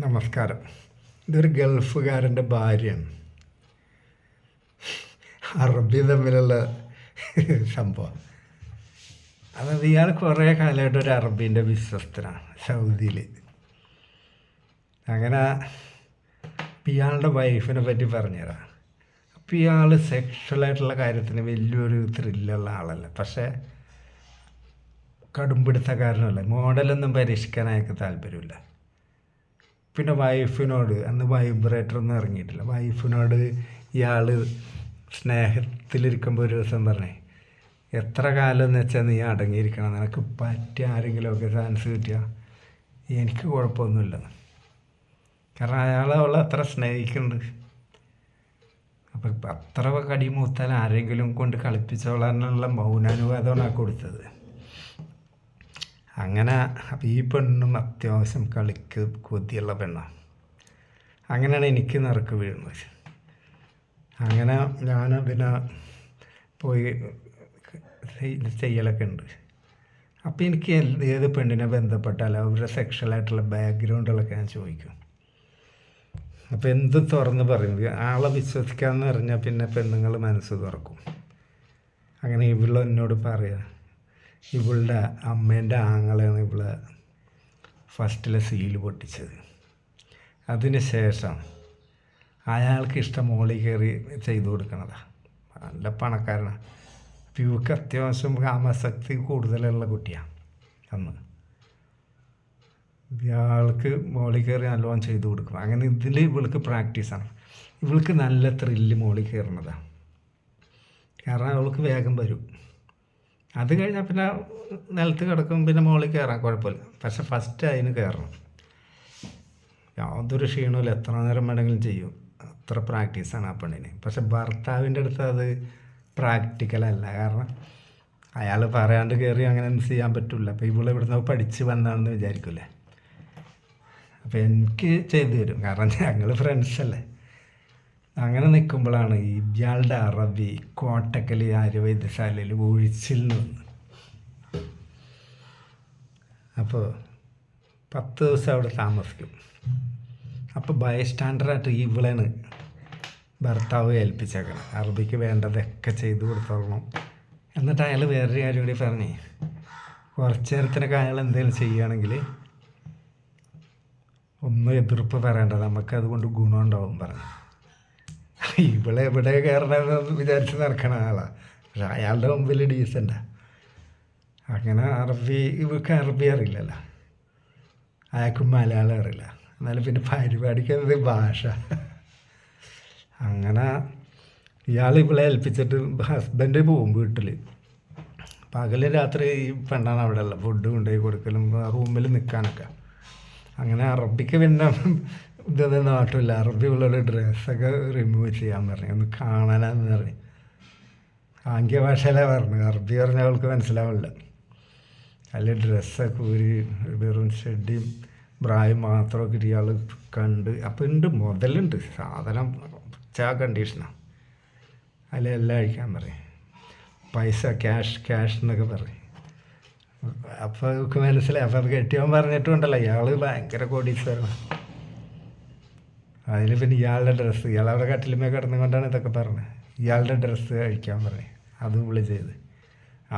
നമസ്കാരം. ഇതൊരു ഗൾഫുകാരൻ്റെ ഭാര്യയാണ്. അറബി തമ്മിലുള്ള സംഭവം. അതായത് ഇയാൾ കുറേ കാലമായിട്ട് ഒരു അറബീൻ്റെ വിശ്വസ്തനാണ് സൗദിയിൽ. അങ്ങനെ ഇയാളുടെ വൈഫിനെ പറ്റി പറഞ്ഞുതരാം. അപ്പം ഇയാൾ സെക്ഷലായിട്ടുള്ള കാര്യത്തിന് വലിയൊരു ത്രില്ലുള്ള ആളല്ല, പക്ഷേ കടുംപിടുത്തക്കാരനല്ല. മോഡലൊന്നും പരീക്ഷിക്കാൻ അയാൾക്ക് താല്പര്യമില്ല. പിന്നെ വൈഫിനോട്, അന്ന് വൈബ്രേറ്റർ ഒന്നും ഇറങ്ങിയിട്ടില്ല, വൈഫിനോട് ഇയാൾ സ്നേഹത്തിലിരിക്കുമ്പോൾ ഒരു ദിവസം പറഞ്ഞേ, എത്ര കാലം എന്ന് വെച്ചാൽ നീ അടങ്ങിയിരിക്കണം, നിനക്ക് പറ്റിയ ആരെങ്കിലുമൊക്കെ ചാൻസ് കിട്ടിയാൽ എനിക്ക് കുഴപ്പമൊന്നുമില്ല. കാരണം അയാൾ അവളെ അത്ര സ്നേഹിക്കുന്നുണ്ട്. അപ്പം അത്ര കടിമൂത്താൽ ആരെങ്കിലും കൊണ്ട് കളിപ്പിച്ചോളാനുള്ള മൗനാനുവാദമാണ് ആ കൊടുത്തത്. അങ്ങനെ അപ്പം ഈ പെണ്ണും അത്യാവശ്യം കളിക്ക് കൊതിയുള്ള പെണ്ണാണ്. അങ്ങനെയാണ് എനിക്ക് നറുക്ക് വീഴുന്നത്. അങ്ങനെ ഞാൻ പിന്നെ പോയി ചെയ്യലൊക്കെ ഉണ്ട്. അപ്പോൾ എനിക്ക് ഏത് പെണ്ണിനെ ബന്ധപ്പെട്ടാലും അവരുടെ സെക്ഷലായിട്ടുള്ള ബാക്ക്ഗ്രൗണ്ടുകളൊക്കെ ഞാൻ ചോദിക്കും. അപ്പോൾ എന്ത് തുറന്ന് പറയും, ആളെ വിശ്വസിക്കാമെന്ന് പറഞ്ഞാൽ പിന്നെ പെണ്ണുങ്ങൾ മനസ്സ് തുറക്കും. അങ്ങനെ ഇവള് എന്നോട് പറയുക, ഇവളുടെ അമ്മേൻ്റെ ആങ്ങളെയാണ് ഇവളെ ഫസ്റ്റിലെ സീല് പൊട്ടിച്ചത്. അതിന് ശേഷം അയാൾക്ക് ഇഷ്ടം മോളിൽ കയറി ചെയ്തു കൊടുക്കണതാണ്. നല്ല പണക്കാരനാണ്. അപ്പോൾ ഇവൾക്ക് അത്യാവശ്യം കാമശക്തി കൂടുതലുള്ള കുട്ടിയാണ്. അന്ന് ഇയാൾക്ക് മോളിൽ കയറി നല്ലോണം ചെയ്തു കൊടുക്കണം. അങ്ങനെ ഇതിൽ ഇവൾക്ക് പ്രാക്ടീസാണ്. ഇവൾക്ക് നല്ല ത്രില്ല് മോളിൽ കയറുന്നതാണ്. കാരണം അവൾക്ക് വേഗം വരും. അത് കഴിഞ്ഞാൽ പിന്നെ നിലത്ത് കിടക്കും, പിന്നെ മുകളിൽ കയറാൻ കുഴപ്പമില്ല. പക്ഷെ ഫസ്റ്റ് അതിന് കയറണം. യാതൊരു ക്ഷീണമില്ല, എത്ര നേരം വേണമെങ്കിലും ചെയ്യും. അത്ര പ്രാക്ടീസാണ് ആ പെണ്ണിന്. പക്ഷെ ഭർത്താവിൻ്റെ അടുത്ത് അത് പ്രാക്ടിക്കലല്ല. കാരണം അയാൾ പറയാണ്ട് കയറി അങ്ങനെ ഒന്നും ചെയ്യാൻ പറ്റില്ല. അപ്പോൾ ഇവളെ ഇവിടുന്ന് പഠിച്ച് വന്നാണെന്ന് വിചാരിക്കില്ലേ. അപ്പോൾ എനിക്ക് ചെയ്തു തരും, കാരണം ഞങ്ങൾ ഫ്രണ്ട്സല്ലേ. അങ്ങനെ നിൽക്കുമ്പോഴാണ് ഇയാളുടെ അറബി കോട്ടക്കൽ ആര്യവൈദ്യശാലയിൽ ഒഴിച്ചിൽ നിന്ന്. അപ്പോൾ 10 ദിവസം അവിടെ താമസിക്കും. അപ്പോൾ ബൈസ്റ്റാൻഡറായിട്ട് ഇവളാണ് ഭർത്താവ് ഏൽപ്പിച്ചേക്കണം. അറബിക്ക് വേണ്ടതൊക്കെ ചെയ്തു കൊടുത്തോളണം. എന്നിട്ട് അയാൾ വേറൊരു കാര്യം കൂടി പറഞ്ഞേ, കുറച്ച് നേരത്തിനൊക്കെ അയാൾ എന്തെങ്കിലും ചെയ്യുകയാണെങ്കിൽ ഒന്നും എതിർപ്പ് പറയേണ്ട, നമുക്കതുകൊണ്ട് ഗുണമുണ്ടാവും പറഞ്ഞു. ഇവിടെ എവിടെ കയറണമെന്ന് വിചാരിച്ച് നടക്കണ ആളാണ്. പക്ഷെ അയാളുടെ മുമ്പിൽ ഡീസൻ്റാണ്. അങ്ങനെ ഇവർക്ക് അറബി അറിയില്ലല്ലോ, അയാൾക്കും മലയാളം അറിയില്ല. എന്നാലും പിന്നെ പരിപാടിക്കുന്നത് ഭാഷ. അങ്ങനെ ഇയാൾ ഇവളെ ഏൽപ്പിച്ചിട്ട് ഹസ്ബൻഡ് പോവും വീട്ടിൽ. പകൽ രാത്രി ഈ പെണ്ണാണ് അവിടെ ഉള്ളത്, ഫുഡ് കൊണ്ടുപോയി കൊടുക്കലും റൂമിൽ നിൽക്കാനൊക്കെ. അങ്ങനെ അറബിക്ക് പിന്നെ ഇതൊന്നും നാട്ടില്ല. അറബി ഉള്ള ഡ്രസ്സൊക്കെ റിമൂവ് ചെയ്യാൻ പറഞ്ഞു, ഒന്ന് കാണാനാന്ന് പറഞ്ഞു. ആംഗ്യ ഭാഷയിലാണ് പറഞ്ഞു, അറബി പറഞ്ഞാൽ അവൾക്ക് മനസ്സിലാവില്ല. അതിൽ ഡ്രസ്സൊക്കെ വെറും ഷെഡിയും ബ്രായും മാത്രമൊക്കെ ഇയാൾ കണ്ട്. അപ്പോൾ ഉണ്ട്, മുതലുണ്ട്, സാധനം കണ്ടീഷനാണ്. അതിലെല്ലാം അഴിക്കാൻ പറയും. പൈസ ക്യാഷ് എന്നൊക്കെ പറയും. അപ്പോൾ അവർക്ക് മനസ്സിലായി. അപ്പോൾ അത് കെട്ടിയവൻ പറഞ്ഞിട്ടുണ്ടല്ലോ, ഇയാൾ ഭയങ്കര കോടീശ്വരനാണ്. അതിൽ പിന്നെ ഇയാളുടെ ഡ്രസ്സ്, ഇയാളവിടെ കട്ടിലുമേ കിടന്നുകൊണ്ടാണ് ഇതൊക്കെ പറഞ്ഞത്. ഇയാളുടെ ഡ്രസ്സ് അഴിക്കാൻ പറയും, അതും വിളി ചെയ്ത്.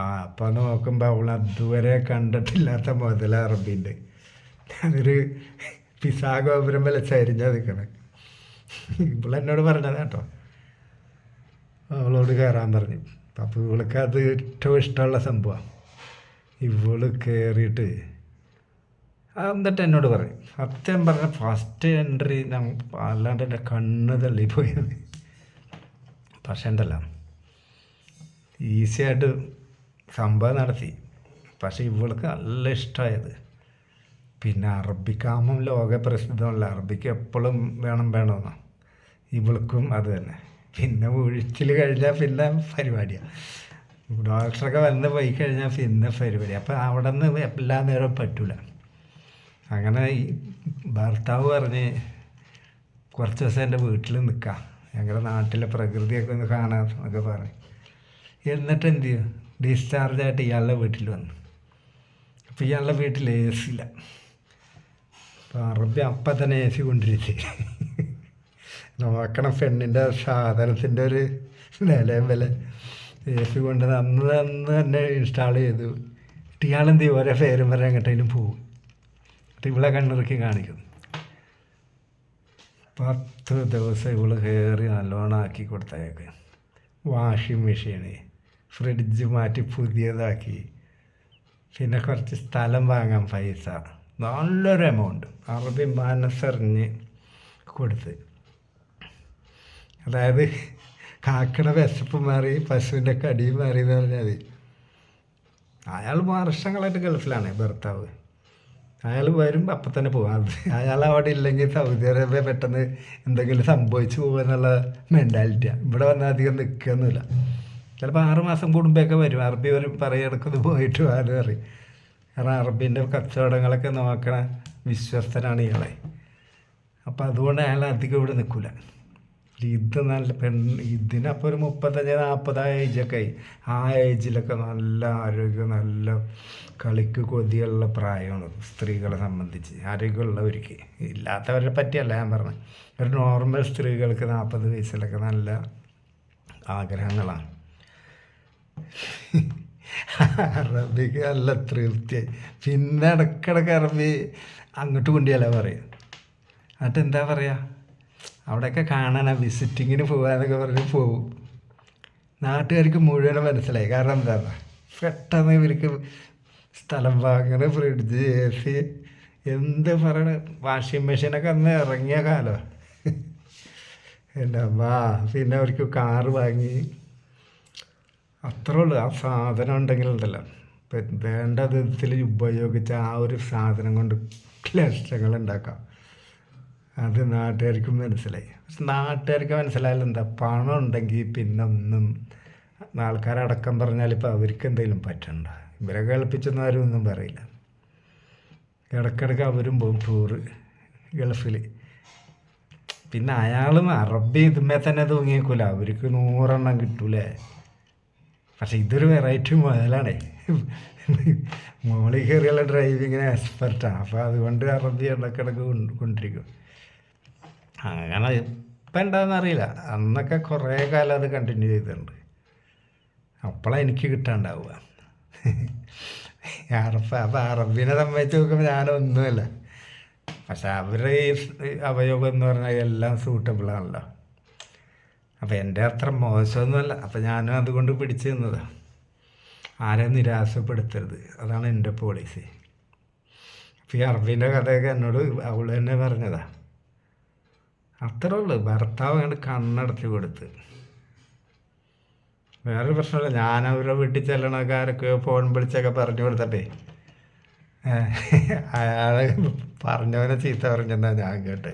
അപ്പോൾ നോക്കുമ്പോൾ അവൾ അതുവരെ കണ്ടിട്ടില്ലാത്ത മുതല അറബീൻ്റെ. അതൊരു പിസാഗോപുരം വല്ല ചരിഞ്ഞാൽ നിൽക്കണം. ഇവളെന്നോട് പറഞ്ഞത് കേട്ടോ, അവളോട് കയറാൻ പറഞ്ഞു. അപ്പോൾ ഇവൾക്ക് അത് ഏറ്റവും ഇഷ്ടമുള്ള സംഭവമാണ്. ഇവള് കയറിയിട്ട് എന്നിട്ട് എന്നോട് പറയും, സത്യം പറഞ്ഞ ഫസ്റ്റ് എൻട്രി അല്ലാണ്ട് എൻ്റെ കണ്ണ് തള്ളിപ്പോയത്. പക്ഷേ ഉണ്ടല്ലോ, ഈസിയായിട്ട് സംഭവം നടത്തി. പക്ഷേ ഇവൾക്ക് നല്ല ഇഷ്ടമായത്. പിന്നെ അറബിക്കാമം ലോക പ്രസിദ്ധമല്ല, അറബിക്ക് എപ്പോഴും വേണമെന്നാണ്. ഇവൾക്കും അത് തന്നെ. പിന്നെ ഒഴിച്ചിൽ കഴിഞ്ഞാൽ പിന്നെ പരിപാടിയാണ്. ഡോക്ടറൊക്കെ വന്ന് പോയി കഴിഞ്ഞാൽ പിന്നെ പരിപാടി. അപ്പോൾ അവിടെ നിന്ന് എല്ലാ നേരവും പറ്റില്ല. അങ്ങനെ ഈ ഭർത്താവ് പറഞ്ഞ് കുറച്ച് ദിവസം എൻ്റെ വീട്ടിൽ നിൽക്കാം, ഞങ്ങളുടെ നാട്ടിലെ പ്രകൃതിയൊക്കെ ഒന്ന് കാണാം എന്നൊക്കെ പറഞ്ഞു. എന്നിട്ട് എന്ത് ചെയ്യും, ഡിസ്ചാർജായിട്ട് ഇയാളുടെ വീട്ടിൽ വന്നു. അപ്പോൾ ഇയാളുടെ വീട്ടിൽ AC ഇല്ല. അപ്പോൾ അറബി അപ്പം തന്നെ എ സി കൊണ്ടിരുത്തി നോക്കണം പെണ്ണിൻ്റെ സാധനത്തിൻ്റെ ഒരു നിലയും വില എ സി കൊണ്ട് അന്ന് തന്നെ ഇൻസ്റ്റാൾ ചെയ്തു. ഇയാളെന്ത് ചെയ്യും, ഓരോ പേരും വരെ എങ്ങോട്ടേലും പോവും. ഇവളെ കണ്ണിറക്കി കാണിക്കും. 10 ദിവസം ഇവള് കയറി നല്ലോണം ആക്കി കൊടുത്തയൊക്കെ. വാഷിംഗ് മെഷീന്, ഫ്രിഡ്ജ് മാറ്റി പുതിയതാക്കി, പിന്നെ കുറച്ച് സ്ഥലം വാങ്ങാൻ പൈസ, നല്ലൊരു എമൗണ്ട് അറബി മനസ്സറിഞ്ഞ് കൊടുത്ത്. അതായത് കാക്കയുടെ വിശപ്പ് മാറി പശുവിൻ്റെ കടിയും മാറി എന്ന് പറഞ്ഞാൽ മതി. അയാൾ വർഷങ്ങളായിട്ട് ഗൾഫിലാണ് ഭർത്താവ്. അയാൾ വരും അപ്പം തന്നെ പോകും. അത് അയാൾ അവിടെ ഇല്ലെങ്കിൽ സൗദി അറേബ്യ പെട്ടെന്ന് എന്തെങ്കിലും സംഭവിച്ചു പോകുമെന്നുള്ള മെൻറ്റാലിറ്റിയാണ്. ഇവിടെ വന്നാൽ അധികം നിൽക്കുകയൊന്നുമില്ല. ചിലപ്പോൾ 6 മാസം കൂടുമ്പോഴൊക്കെ വരും. അറബി വരും പറയെടുക്കുന്നത് പോയിട്ട് ആരും അറിയും. കാരണം അറബീൻ്റെ കച്ചവടങ്ങളൊക്കെ നോക്കണ വിശ്വസ്തനാണ് ഇയാളെ. അപ്പോൾ അതുകൊണ്ട് അയാൾ അധികം ഇവിടെ നിൽക്കില്ല. ഇത് നല്ല ഇതിനപ്പോൾ ഒരു 35-40 ഏജൊക്കെ ആയി. ആ ഏജിലൊക്കെ നല്ല ആരോഗ്യം, നല്ല കളിക്ക് കൊതിയുള്ള പ്രായമാണ് സ്ത്രീകളെ സംബന്ധിച്ച്. ആരോഗ്യമുള്ളവർക്ക്, ഇല്ലാത്തവരെ പറ്റിയല്ല ഞാൻ പറഞ്ഞത്. ഒരു നോർമൽ സ്ത്രീകൾക്ക് 40 വയസ്സിലൊക്കെ നല്ല ആഗ്രഹങ്ങളാണ്. അറബിക്ക് നല്ല തൃപ്തിയായി. പിന്നെ ഇടയ്ക്കിടയ്ക്ക് അറബി അങ്ങോട്ട് കൊണ്ടിയല്ല പറയും. എന്നിട്ട് എന്താ പറയുക, അവിടെയൊക്കെ കാണാനാ വിസിറ്റിങ്ങിന് പോകാനൊക്കെ പറഞ്ഞ് പോവും. നാട്ടുകാർക്ക് മുഴുവനും മനസ്സിലായി. കാരണം എന്താണ്, പെട്ടെന്ന് ഇവർക്ക് സ്ഥലം വാങ്ങണ, ഫ്രിഡ്ജ്, എ സി, എന്ത് പറയണ, വാഷിംഗ് മെഷീനൊക്കെ അന്ന് ഇറങ്ങിയ കാലം എൻ്റെ അമ്മ. പിന്നെ അവർക്ക് കാറ് വാങ്ങി, അത്രേ ഉള്ളൂ. ആ സാധനം ഉണ്ടെങ്കിലുണ്ടല്ലോ, വേണ്ട വിധത്തിൽ ഉപയോഗിച്ച ആ ഒരു സാധനം കൊണ്ട് ലക്ഷങ്ങൾ ഉണ്ടാക്കാം. അത് നാട്ടുകാർക്കും മനസ്സിലായി. പക്ഷെ നാട്ടുകാർക്ക് മനസ്സിലായാലും എന്താ, പണം ഉണ്ടെങ്കിൽ പിന്നെ ഒന്നും ആൾക്കാരടക്കം പറഞ്ഞാൽ ഇപ്പോൾ അവർക്ക് എന്തെങ്കിലും പറ്റണ്ട. ഇവരെ കേൾപ്പിച്ചൊന്നും ആരും ഒന്നും പറയില്ല. ഇടയ്ക്കിടയ്ക്ക് അവരും പോകും ടൂറ് ഗൾഫിൽ. പിന്നെ അയാളും അറബി ഇതുമേ തന്നെ തൂങ്ങിയേക്കൂല. അവർക്ക് 100 എണ്ണം കിട്ടൂലേ. പക്ഷെ ഇതൊരു വെറൈറ്റി മുതലാണേ. മോളിൽ കയറിയുള്ള ഡ്രൈവിങ്ങിന് എക്സ്പെർട്ടാണ്. അപ്പോൾ അതുകൊണ്ട് അറബി ഇടയ്ക്കിടയ്ക്ക് കൊണ്ടിരിക്കും. അങ്ങനെ ഇപ്പം എന്താണെന്ന് അറിയില്ല. അന്നൊക്കെ കുറേ കാലം അത് കണ്ടിന്യൂ ചെയ്തിട്ടുണ്ട്. അപ്പോഴാണ് എനിക്ക് കിട്ടാണ്ടാവുക. അപ്പോൾ അറബിനെ സംബന്ധിച്ച് നോക്കുമ്പോൾ ഞാനൊന്നുമല്ല. പക്ഷെ അവരുടെ ഈ അവയോഗം എന്ന് പറഞ്ഞാൽ എല്ലാം സൂട്ടബിളാണല്ലോ. അപ്പോൾ എൻ്റെ അത്ര മോശമൊന്നുമല്ല. അപ്പോൾ ഞാനും അതുകൊണ്ട് പിടിച്ചു നിന്നതാണ്. ആരെയും നിരാശപ്പെടുത്തരുത്, അതാണ് എൻ്റെ പോളിസി. അപ്പോൾ ഈ അറബീൻ്റെ കഥയൊക്കെ എന്നോട് അവൾ തന്നെ പറഞ്ഞതാണ്. അത്രേ ഉള്ളൂ. ഭർത്താവ് അങ്ങോട്ട് കണ്ണടച്ച് കൊടുത്ത്. വേറൊരു പ്രശ്നമില്ല. ഞാൻ അവരുടെ വീട്ടിൽ ചെല്ലണക്കാരൊക്കെ ഫോൺ വിളിച്ചൊക്കെ പറഞ്ഞു കൊടുത്തട്ടെ, അയാളെ പറഞ്ഞവനെ ചീത്ത പറഞ്ഞെന്നാ ഞാൻ കേട്ടെ.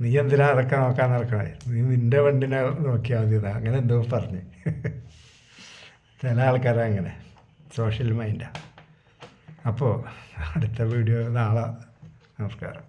നീ എന്തിനാ അതൊക്കെ നോക്കാൻ നടക്കണേ, നീ നിൻ്റെ വണ്ടിനെ നോക്കിയാൽ മതി, അങ്ങനെ എന്തോ പറഞ്ഞ്. ചില ആൾക്കാരങ്ങനെ സോഷ്യൽ മൈൻഡാണ്. അപ്പോൾ അടുത്ത വീഡിയോ നാളെ. നമസ്കാരം.